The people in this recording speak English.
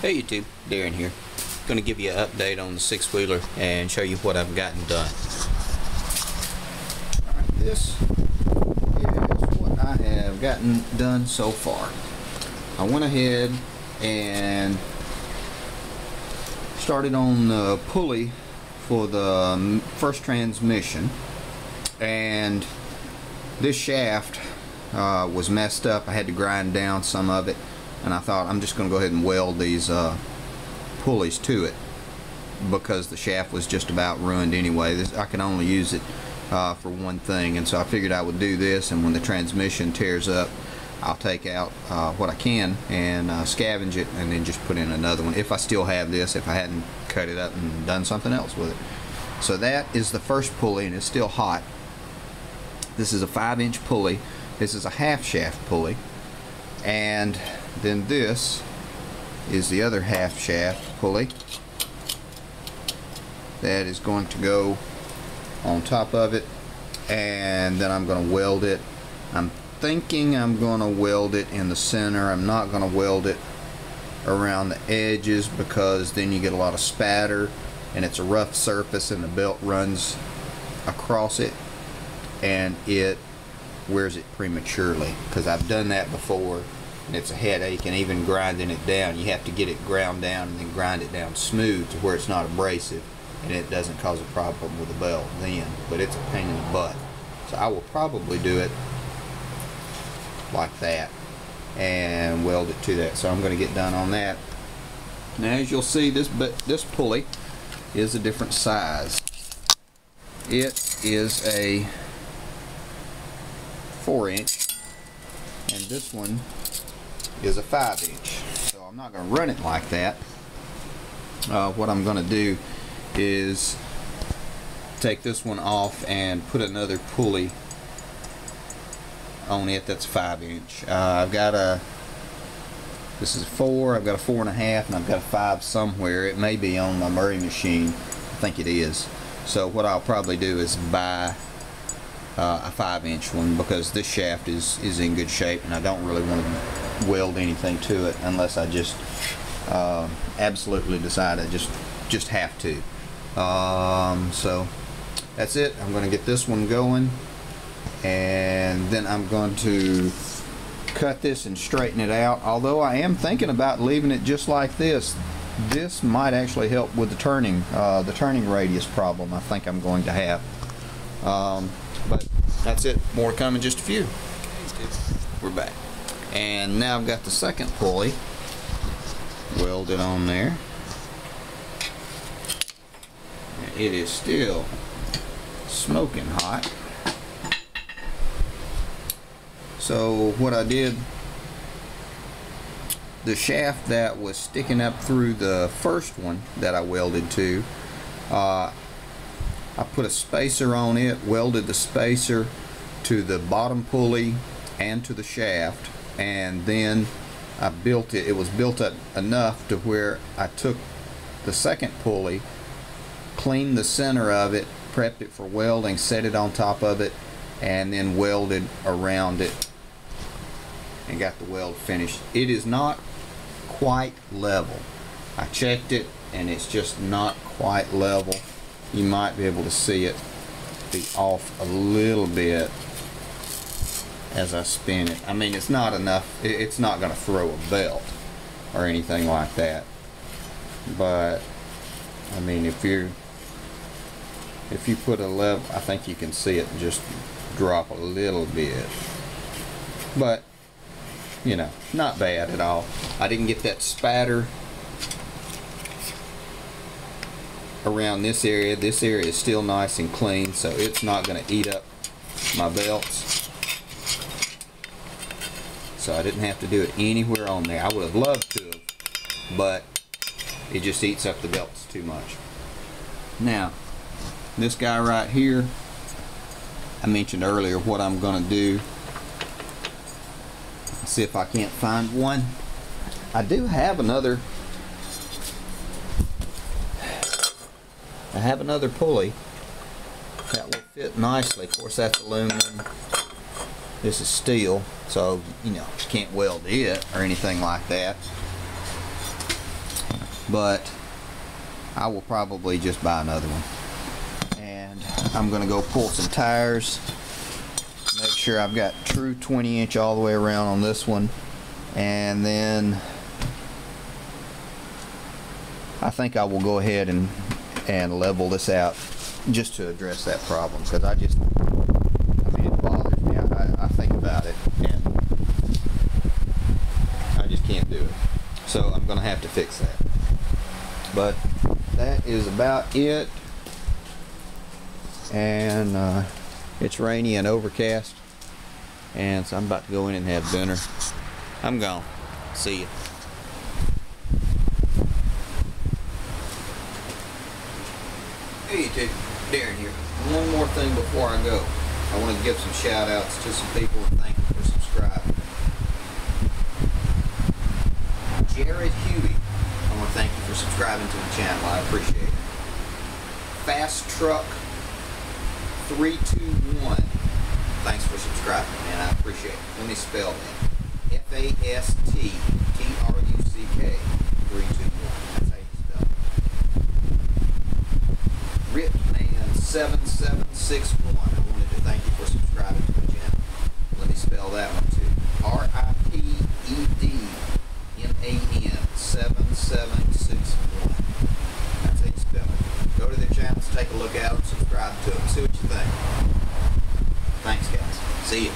Hey YouTube, Darren here. Going to give you an update on the six-wheeler and show you what I've gotten done. Alright, this is what I have gotten done so far. I went ahead and started on the pulley for the first transmission, and this shaft was messed up. I had to grind down some of it, and I thought I'm just going to go ahead and weld these pulleys to it because the shaft was just about ruined anyway. I can only use it for one thing, and so I figured I would do this, and when the transmission tears up, I'll take out what I can and scavenge it and then just put in another one if I still have this, if I hadn't cut it up and done something else with it. So that is the first pulley, and it's still hot. This is a 5-inch pulley. This is a half shaft pulley, and then this is the other half shaft pulley that is going to go on top of it, and then I'm going to weld it. I'm thinking I'm going to weld it in the center. I'm not going to weld it around the edges because then you get a lot of spatter, and it's a rough surface and the belt runs across it and it wears it prematurely, because I've done that before and it's a headache. And even grinding it down, you have to get it ground down and then grind it down smooth to where it's not abrasive and it doesn't cause a problem with the belt then, but it's a pain in the butt. So I will probably do it like that and weld it to that. So I'm going to get done on that. Now, as you'll see, this pulley is a different size. It is a 4-inch, and this one is a 5-inch. So I'm not going to run it like that. What I'm going to do is take this one off and put another pulley on it that's 5-inch. I've got a, this is a 4, I've got a 4.5, and I've got a 5 somewhere. It may be on my Murray machine. I think it is. So what I'll probably do is buy a 5-inch one, because this shaft is in good shape and I don't really want to weld anything to it unless I just absolutely decide I just have to. So that's it. I'm going to get this one going, and then I'm going to cut this and straighten it out. Although I am thinking about leaving it just like this. This might actually help with the turning radius problem I think I'm going to have. But that's it. More to come in just a few. We're back, and now I've got the second pulley welded on there. It is still smoking hot. So what I did, the shaft that was sticking up through the first one that I welded to, I put a spacer on it, welded the spacer to the bottom pulley and to the shaft, and then I built it. It was built up enough to where I took the second pulley, cleaned the center of it, prepped it for welding, set it on top of it, and then welded around it and got the weld finished. It is not quite level. I checked it and it's just not quite level. You might be able to see it be off a little bit as I spin it. I mean, it's not enough. It's not going to throw a belt or anything like that. But I mean, if you put a level, I think you can see it just drop a little bit. But you know, not bad at all. I didn't get that spatter around this area. This area is still nice and clean, so it's not going to eat up my belts. So I didn't have to do it anywhere on there. I would have loved to have, but it just eats up the belts too much. Now, this guy right here, I mentioned earlier what I'm going to do. See if I can't find one. I do have another. I have another pulley that will fit nicely. Of course, that's aluminum. This is steel, so you know, you can't weld it or anything like that. but I will probably just buy another one. And I'm gonna go pull some tires, make sure I've got true 20-inch all the way around on this one, and then I think I will go ahead and level this out just to address that problem, because I mean, it bothers me. I think about it and I just can't do it. So I'm gonna have to fix that. But that is about it. And it's rainy and overcast, and so I'm about to go in and have dinner. I'm gone. See you. Hey YouTube, Darren here. One more thing before I go. I want to give some shout outs to some people and thank them for subscribing. Jared Huey, I want to thank you for subscribing to the channel. I appreciate it. Fast Truck 321, thanks for subscribing, man. I appreciate it. Let me spell that. FASTTRUCK 321. That's how you spell it. Ripman7761. I wanted to thank you for subscribing to the channel. Let me spell that one too. RIPEDMAN7761. That's how you spell it. Go to their channels, take a look at them, subscribe to them, see what you think. Thanks, guys. See you.